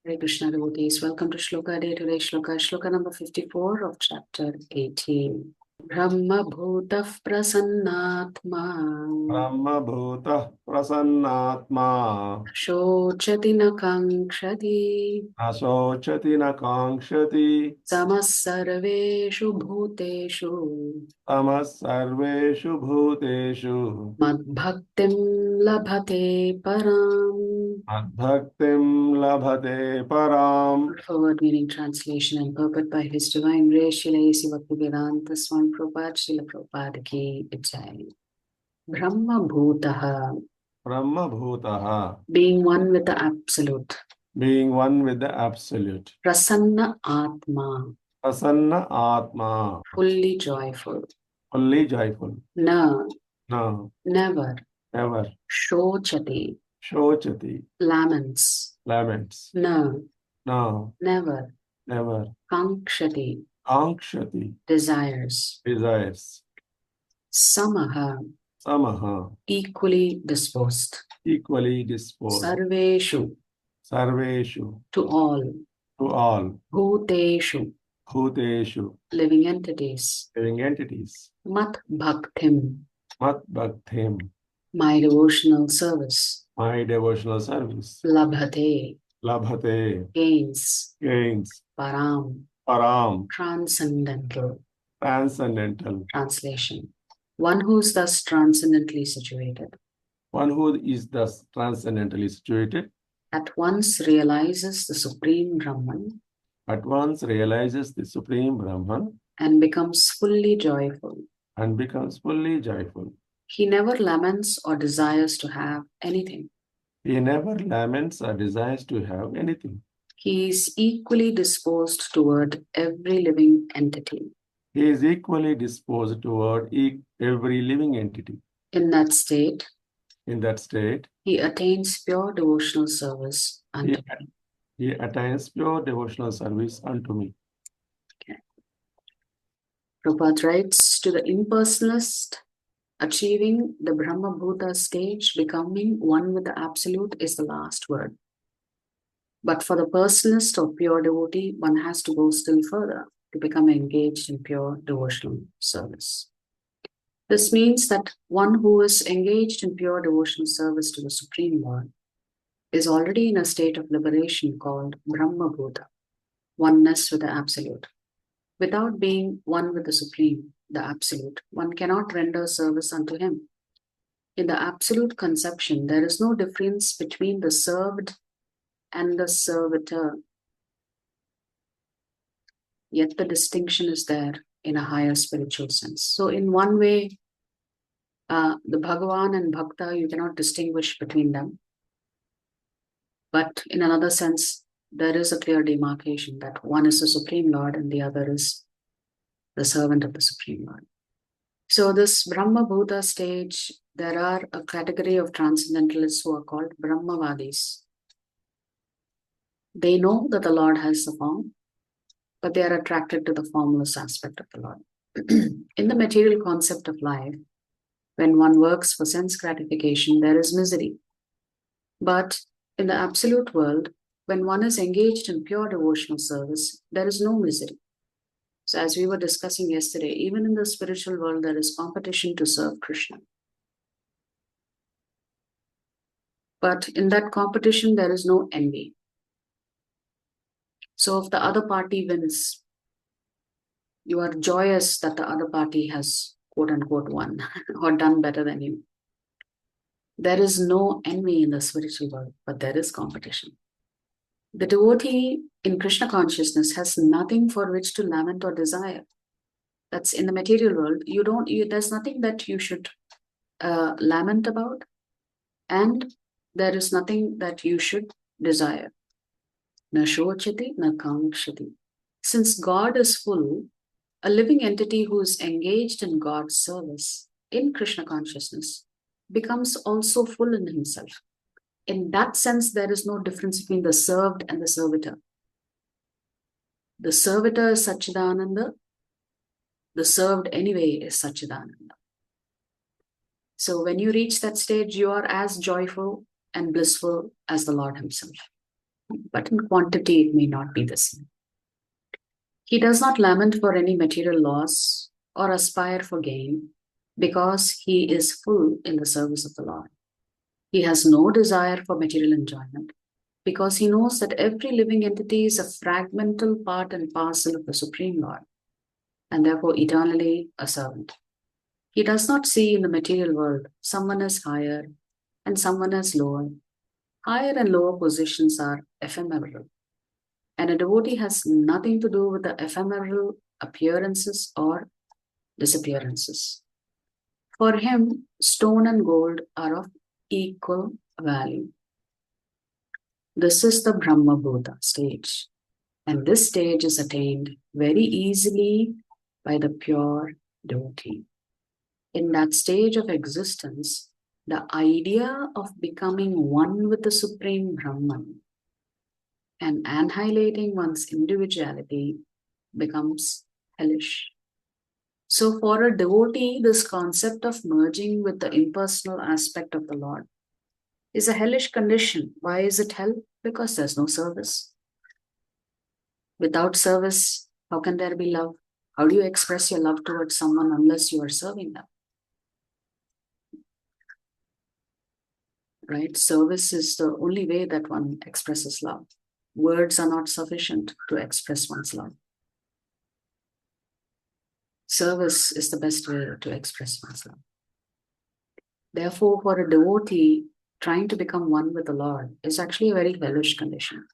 Hare Krishna devotees, welcome to Shloka Day. Today Shloka number 54 of chapter 18. Brahma Bhutah Prasannatma Brahma Bhutah Prasannatma Shochati na Kankshati Asochati na Kankshati Samas Sarveshu Bhuteshu Tamas Sarveshu Bhuteshu Madbhaktim Labhate Param. Adbhaktim Labhate Param. Forward meaning translation and purport by His Divine Grace Srila A.C. Bhaktivedanta Swami Prabhupada Srila Prabhupada Ki Jai. Brahma Bhutaha, Brahma Bhutaha, being one with the Absolute. being one with the Absolute. Prasanna Atma, Prasanna Atma, fully joyful. fully joyful. Na, No, never. never. Shochati, Shochati, laments. laments. Na, No, never. never. Kankshati, Kankshati, desires. desires. Samaha, Samaha, equally disposed. equally disposed. Sarveshu, Sarveshu, to all. to all. Bhuteshu, Bhuteshu, living entities. living entities. Mat Bhaktim, Mat Bhaktim, my devotional service. my devotional service. Labhate, Labhate, gains. gains. Param, Param, transcendental. transcendental. Translation. One who is thus transcendently situated, One who is thus transcendentally situated, at once realizes the Supreme Brahman at once realizes the Supreme Brahman and becomes fully joyful. and becomes fully joyful. He never laments or desires to have anything. He never laments or desires to have anything. He is equally disposed toward every living entity. He is equally disposed toward every living entity. In that state, he attains pure devotional service unto me. He attains pure devotional service unto me. Okay. Prabhupada writes, to the impersonalist, achieving the Brahma Bhuta stage, becoming one with the Absolute, is the last word. But for the personalist or pure devotee, one has to go still further to become engaged in pure devotional service. This means that one who is engaged in pure devotional service to the Supreme Lord is already in a state of liberation called Brahma Bhuta, oneness with the Absolute. Without being one with the Supreme, the Absolute, one cannot render service unto Him. In the Absolute conception, there is no difference between the served and the servitor. Yet the distinction is there in a higher spiritual sense. So in one way, the Bhagavan and Bhakta, you cannot distinguish between them. But in another sense, there is a clear demarcation that one is the Supreme Lord and the other is the servant of the Supreme Lord. So this Brahma Bhuta stage, there are a category of transcendentalists who are called Brahmavadis. They know that the Lord has the form, but they are attracted to the formless aspect of the Lord. In the material concept of life, when one works for sense gratification, there is misery. But in the absolute world, when one is engaged in pure devotional service, there is no misery. So as we were discussing yesterday, even in the spiritual world, there is competition to serve Krishna. But in that competition, there is no envy. So if the other party wins, you are joyous that the other party has quote unquote won or done better than you. There is no envy in the spiritual world, but there is competition. The devotee in Krishna consciousness has nothing for which to lament or desire. That's in the material world. There's nothing that you should lament about, and there is nothing that you should desire. Na shochati, na kankshati. Since God is full, a living entity who is engaged in God's service in Krishna consciousness becomes also full in himself. In that sense, there is no difference between the served and the servitor. The servitor is Satchidananda. The served anyway is Satchidananda. So when you reach that stage, you are as joyful and blissful as the Lord Himself. but in quantity it may not be the same. He does not lament for any material loss or aspire for gain because he is full in the service of the Lord. He has no desire for material enjoyment because he knows that every living entity is a fragmental part and parcel of the Supreme Lord and therefore eternally a servant. He does not see in the material world someone as higher and someone as lower. Higher and lower positions are ephemeral, and a devotee has nothing to do with the ephemeral appearances or disappearances. For him, stone and gold are of equal value. This is the Brahma Bhuta stage, and this stage is attained very easily by the pure devotee. In that stage of existence, the idea of becoming one with the Supreme Brahman and annihilating one's individuality becomes hellish. So, for a devotee, this concept of merging with the impersonal aspect of the Lord is a hellish condition. Why is it hell? Because there's no service. Without service, how can there be love? How do you express your love towards someone unless you are serving them? Right? Service is the only way that one expresses love. Words are not sufficient to express one's love. Service is the best way to express one's love. Therefore, for a devotee, trying to become one with the Lord is actually a very hellish condition.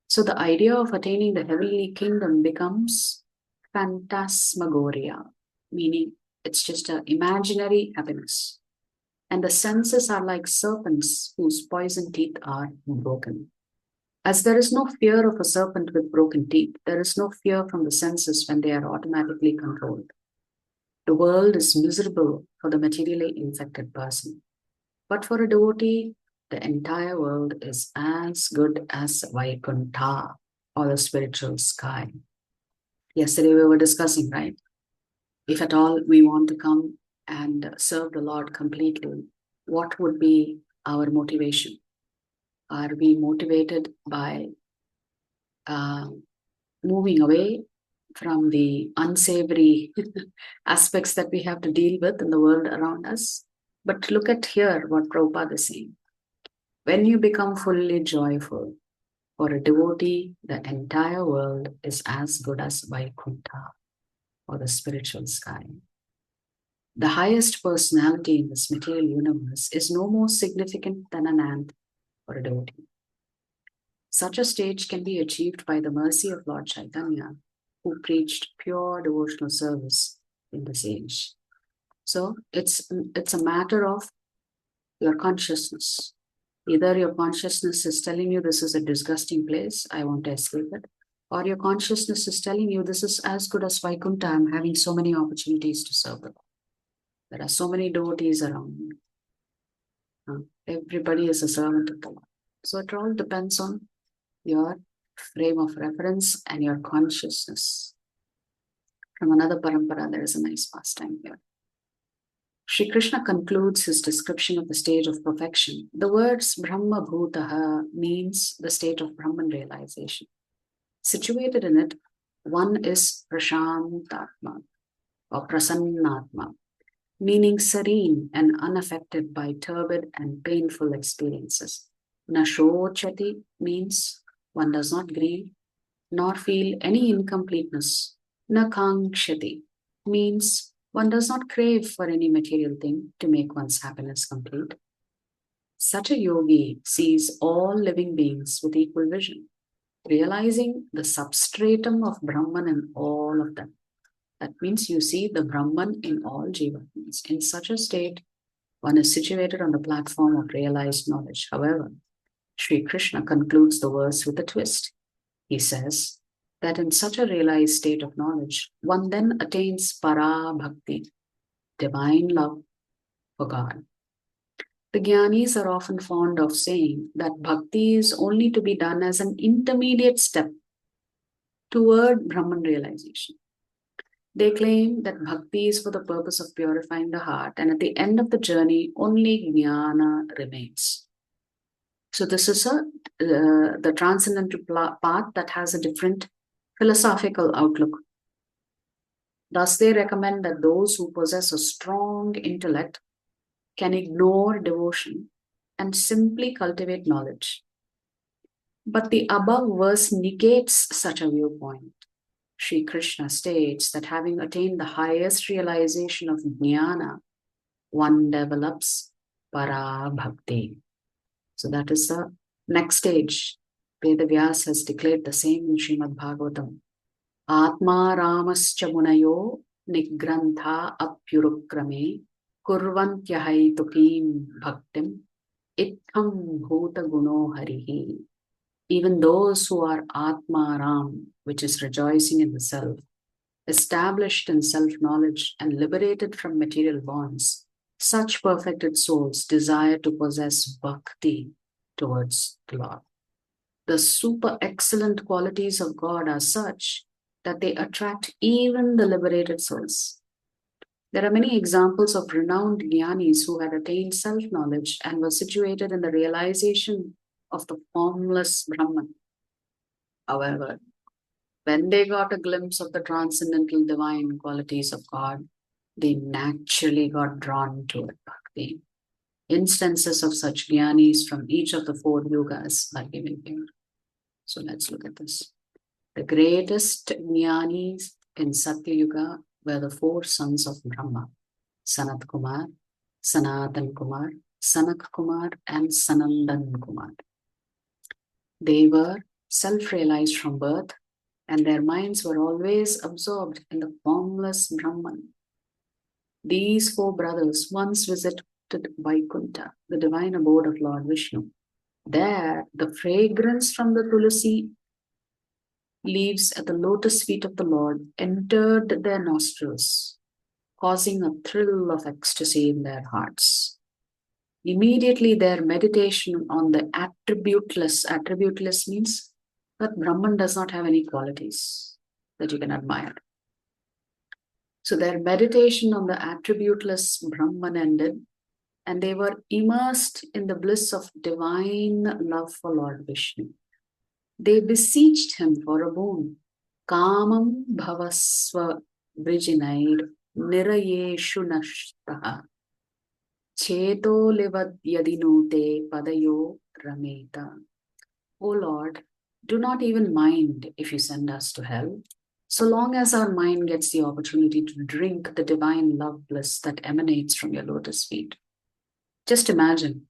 So the idea of attaining the heavenly kingdom becomes phantasmagoria, meaning it's just an imaginary happiness. And the senses are like serpents whose poison teeth are broken. As there is no fear of a serpent with broken teeth, there is no fear from the senses when they are automatically controlled. The world is miserable for the materially infected person. But for a devotee, the entire world is as good as Vaikuntha, or the spiritual sky. Yesterday we were discussing, right? If at all we want to come and serve the Lord completely, what would be our motivation? Are we motivated by moving away from the unsavory aspects that we have to deal with in the world around us? But look at here what Prabhupada is saying. When you become fully joyful, for a devotee, the entire world is as good as Vaikuntha, or the spiritual sky. The highest personality in this material universe is no more significant than an ant for a devotee. Such a stage can be achieved by the mercy of Lord Chaitanya, who preached pure devotional service in this age. So it's a matter of your consciousness. Either your consciousness is telling you this is a disgusting place, I want to escape it, or your consciousness is telling you this is as good as Vaikuntha, I'm having so many opportunities to serve the Lord. There are so many devotees around me. Everybody is a servant of the Lord. So it all depends on your frame of reference and your consciousness. From another parampara, there is a nice pastime here. Shri Krishna concludes his description of the stage of perfection. The words Brahma Bhutaha means the state of Brahman realization. Situated in it, one is Prashantatma or Prasannatma, meaning serene and unaffected by turbid and painful experiences. Nashochati means one does not grieve nor feel any incompleteness. Nakankshati means one does not crave for any material thing to make one's happiness complete. Such a yogi sees all living beings with equal vision, realizing the substratum of Brahman in all of them. That means you see the Brahman in all jivatmas. In such a state, one is situated on the platform of realized knowledge. However, Sri Krishna concludes the verse with a twist. He says that in such a realized state of knowledge, one then attains para bhakti, divine love for God. The Jnanis are often fond of saying that bhakti is only to be done as an intermediate step toward Brahman realization. They claim that bhakti is for the purpose of purifying the heart, and at the end of the journey, only jnana remains. So this is the transcendental path that has a different philosophical outlook. Thus, they recommend that those who possess a strong intellect can ignore devotion and simply cultivate knowledge. But the above verse negates such a viewpoint. Sri Krishna states that having attained the highest realization of jnana, one develops para bhakti. So that is the next stage. Vedavyas has declared the same in Srimad Bhagavatam. Atma ramascha munayo nigrantha apyurukrame kurvantyahai tukim bhaktim ittham bhuta guno harihi. Even those who are Atma Ram, which is rejoicing in the self, established in self-knowledge and liberated from material bonds, such perfected souls desire to possess bhakti towards the Lord. The super excellent qualities of God are such that they attract even the liberated souls. There are many examples of renowned jnanis who had attained self-knowledge and were situated in the realization of the formless Brahman. However, when they got a glimpse of the transcendental divine qualities of God, they naturally got drawn to it, bhakti. Instances of such jnanis from each of the 4 yugas are given here. So let's look at this. The greatest jnanis in Satya Yuga were the 4 sons of Brahma: Sanat Kumar, Sanatan Kumar, Sanak Kumar, and Sanandan Kumar. They were self-realized from birth, and their minds were always absorbed in the formless Brahman. These 4 brothers once visited Vaikuntha, the divine abode of Lord Vishnu. There, the fragrance from the tulasi leaves at the lotus feet of the Lord entered their nostrils, causing a thrill of ecstasy in their hearts. Immediately, their meditation on the attributeless means that Brahman does not have any qualities that you can admire. So their meditation on the attributeless Brahman ended, and they were immersed in the bliss of divine love for Lord Vishnu. They beseeched him for a boon. Kamam bhavasva vrijinair nirayeshu nashtaha cheto livad yadinute padayo rameta. O Lord, do not even mind if you send us to hell, so long as our mind gets the opportunity to drink the divine love bliss that emanates from your lotus feet. Just imagine,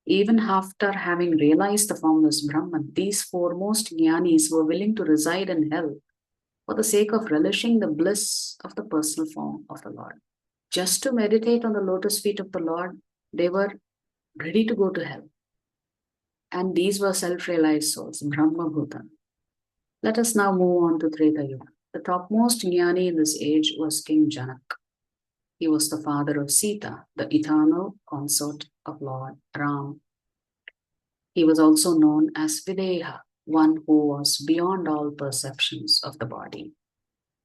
even after having realized the formless Brahman, these foremost jnanis were willing to reside in hell for the sake of relishing the bliss of the personal form of the Lord. Just to meditate on the lotus feet of the Lord, they were ready to go to hell. And these were self-realized souls, Brahma Bhuta. Let us now move on to Treta Yuga. The topmost jnani in this age was King Janak. He was the father of Sita, the eternal consort of Lord Ram. He was also known as Videha, one who was beyond all perceptions of the body.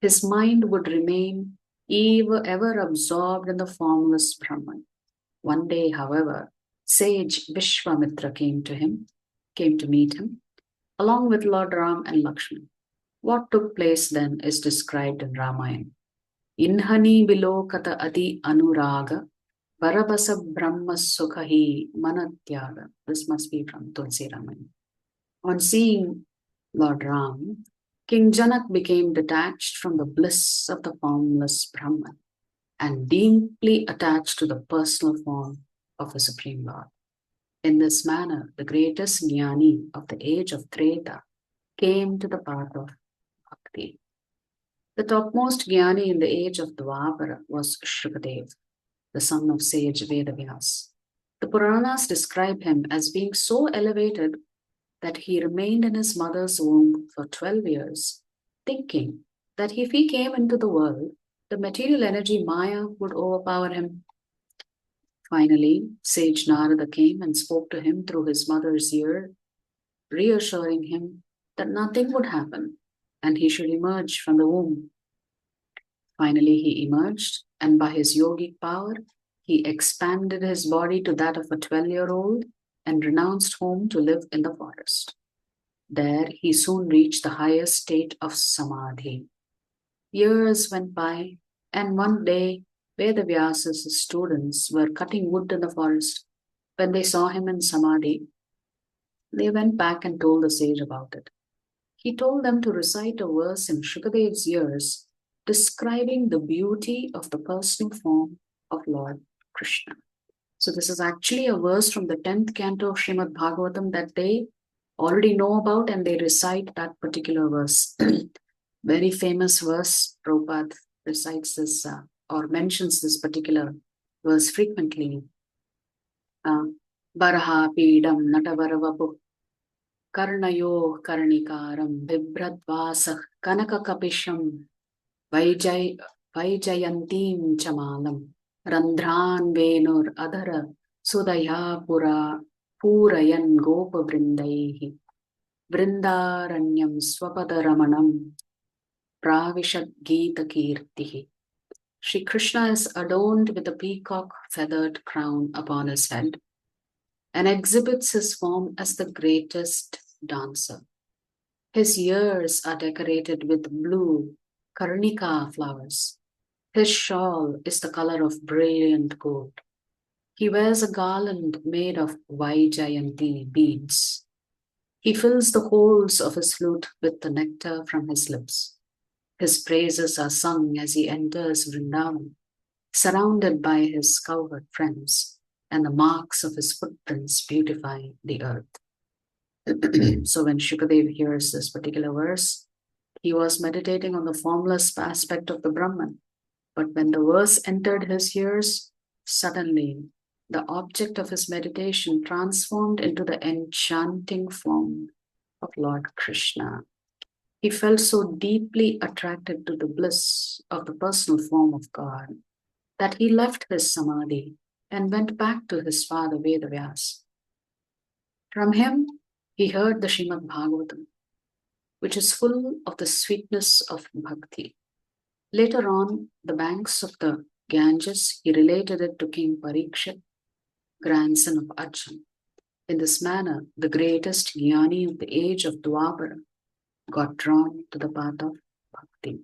His mind would remain ever absorbed in the formless Brahman. One day, however, sage Vishwamitra came to meet him, along with Lord Ram and Lakshman. What took place then is described in Ramayana. Inhani bilokata ati anuraga Parabasa Brahma Sukhahi Manatyaga. This must be from Tulsi Ramayana. On seeing Lord Ram, King Janak became detached from the bliss of the formless Brahman and deeply attached to the personal form of the Supreme Lord. In this manner, the greatest jnani of the age of Treta came to the path of Bhakti. The topmost jnani in the age of Dwapara was Shrukadev, the son of sage Vedavyas. The Puranas describe him as being so elevated that he remained in his mother's womb for 12 years, thinking that if he came into the world, the material energy Maya would overpower him. Finally, sage Narada came and spoke to him through his mother's ear, reassuring him that nothing would happen and he should emerge from the womb. Finally, he emerged, and by his yogic power, he expanded his body to that of a 12-year-old and renounced home to live in the forest. There he soon reached the highest state of samadhi. Years went by, and one day Vedavyasa's students were cutting wood in the forest. When they saw him in samadhi, they went back and told the sage about it. He told them to recite a verse in Shukadev's ears describing the beauty of the personal form of Lord Krishna. So this is actually a verse from the 10th canto of Srimad Bhagavatam that they already know about, and they recite that particular verse. Very famous verse. Prabhupada recites this or mentions this particular verse frequently. Baraha Pidam Natavaravapu Karnayo Karnikaram Bibradvasah Kanakakapisham Vaijayantim Chamalam Randhran Venur Adhara Sudaya Purayan Gopa Vrindaihi Vrindaranyam Swapadaramanam Pravishad Gita Kirtihi. Shri Krishna is adorned with a peacock feathered crown upon his head and exhibits his form as the greatest dancer. His ears are decorated with blue karnika flowers. His shawl is the color of brilliant gold. He wears a garland made of Vaijayanti beads. He fills the holes of his flute with the nectar from his lips. His praises are sung as he enters Vrindavan, surrounded by his cowherd friends, and the marks of his footprints beautify the earth. So when Shukadev hears this particular verse, he was meditating on the formless aspect of the Brahman. But when the verse entered his ears, suddenly the object of his meditation transformed into the enchanting form of Lord Krishna. He felt so deeply attracted to the bliss of the personal form of God that he left his samadhi and went back to his father Vedavyas. From him, he heard the Srimad Bhagavatam, which is full of the sweetness of Bhakti. Later on the banks of the Ganges, he related it to King Parikshit, grandson of Arjun. In this manner, the greatest jnani of the age of Dwapara got drawn to the path of Bhakti.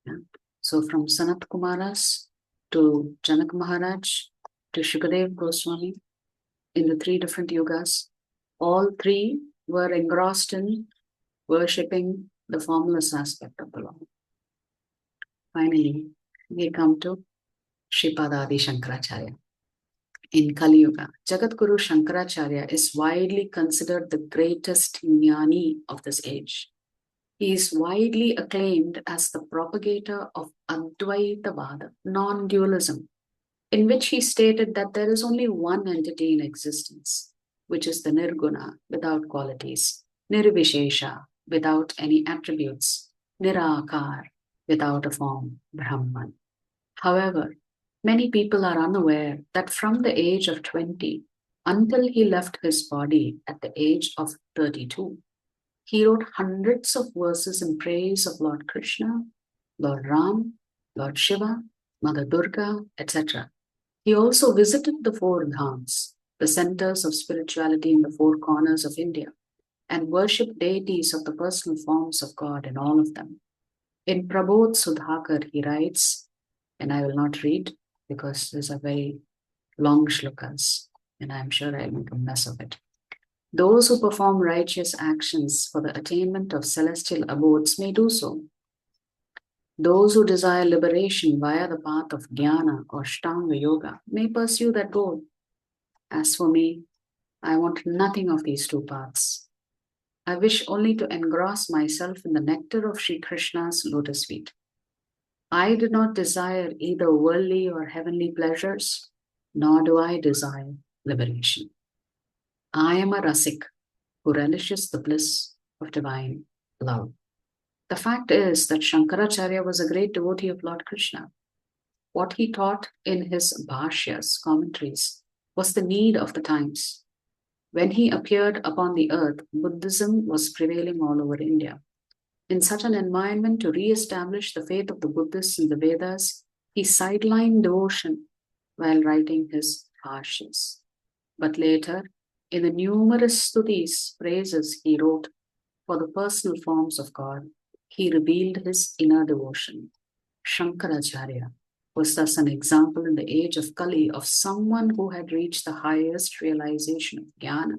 Yeah. So from Sanat Kumaras to Janak Maharaj to Shukadev Goswami, in the three different yugas, all three were engrossed in worshipping the formless aspect of the Lord. Finally, we come to Shripada Adi Shankaracharya. In Kali Yuga, Jagadguru Shankaracharya is widely considered the greatest jnani of this age. He is widely acclaimed as the propagator of Advaitavada, non-dualism, in which he stated that there is only one entity in existence, which is the Nirguna, without qualities, Nirvishesha, without any attributes, Nirakar, without a form, Brahman. However, many people are unaware that from the age of 20 until he left his body at the age of 32, he wrote hundreds of verses in praise of Lord Krishna, Lord Ram, Lord Shiva, Mother Durga, etc. He also visited the four dhams, the centers of spirituality in the four corners of India, and worshipped deities of the personal forms of God in all of them. In Prabodh Sudhakar, he writes, and I will not read because these are very long shlokas, and I'm sure I'll make a mess of it. Those who perform righteous actions for the attainment of celestial abodes may do so. Those who desire liberation via the path of jnana or Ashtanga yoga may pursue that goal. As for me, I want nothing of these two paths. I wish only to engross myself in the nectar of Sri Krishna's lotus feet. I do not desire either worldly or heavenly pleasures, nor do I desire liberation. I am a rasik who relishes the bliss of divine love. The fact is that Shankaracharya was a great devotee of Lord Krishna. What he taught in his bhashyas, commentaries, was the need of the times. When he appeared upon the earth, Buddhism was prevailing all over India. In such an environment, to re-establish the faith of the Buddhists in the Vedas, he sidelined devotion while writing his bhashyas. But later, In the numerous stutis, praises he wrote for the personal forms of God, he revealed his inner devotion. Shankaracharya was thus an example in the age of Kali of someone who had reached the highest realization of jnana,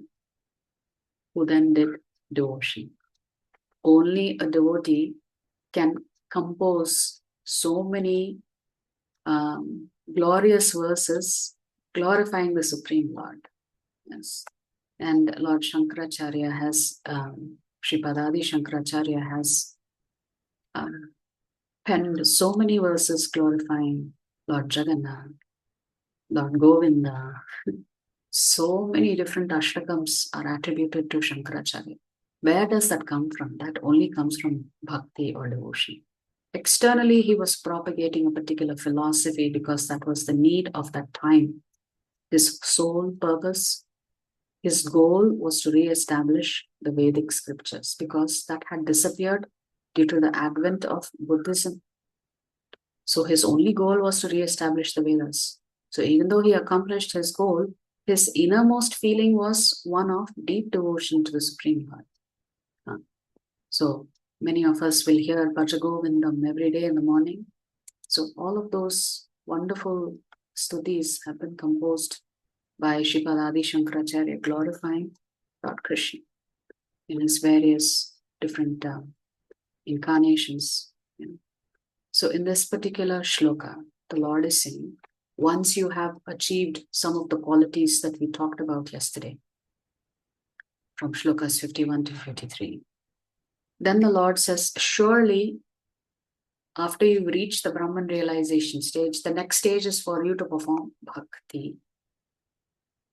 who then did devotion. Only a devotee can compose so many glorious verses glorifying the Supreme Lord. Yes. And Lord Shankaracharya has, Sripadadi Shankaracharya has penned so many verses glorifying Lord Jagannath, Lord Govinda. So many different ashtakams are attributed to Shankaracharya. Where does that come from? That only comes from bhakti or devotion. Externally, he was propagating a particular philosophy because that was the need of that time. His sole purpose, his goal was to re-establish the Vedic scriptures because that had disappeared due to the advent of Buddhism. So his only goal was to re-establish the Vedas. So even though he accomplished his goal, his innermost feeling was one of deep devotion to the Supreme Lord. So many of us will hear Bhajagovindam every day in the morning. So all of those wonderful stutis have been composed by Sripadadi Shankaracharya glorifying Lord Krishna in his various different incarnations. So in this particular shloka, the Lord is saying, once you have achieved some of the qualities that we talked about yesterday, from shlokas 51 to 53, then the Lord says, surely after you reach the Brahman realization stage, the next stage is for you to perform bhakti,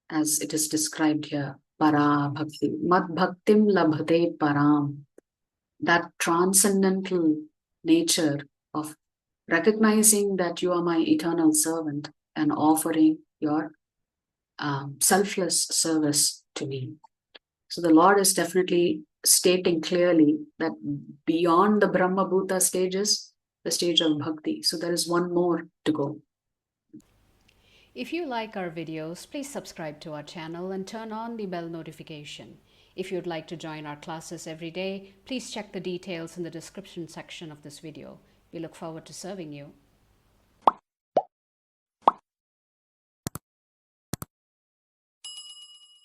as it is described here, para bhakti, mad bhaktim labhate param, that transcendental nature of recognizing that you are my eternal servant and offering your selfless service to me. So the Lord is definitely stating clearly that beyond the Brahma Bhuta stages, the stage of bhakti. So there is one more to go. If you like our videos, please subscribe to our channel and turn on the bell notification. If you'd like to join our classes every day, please check the details in the description section of this video. We look forward to serving you.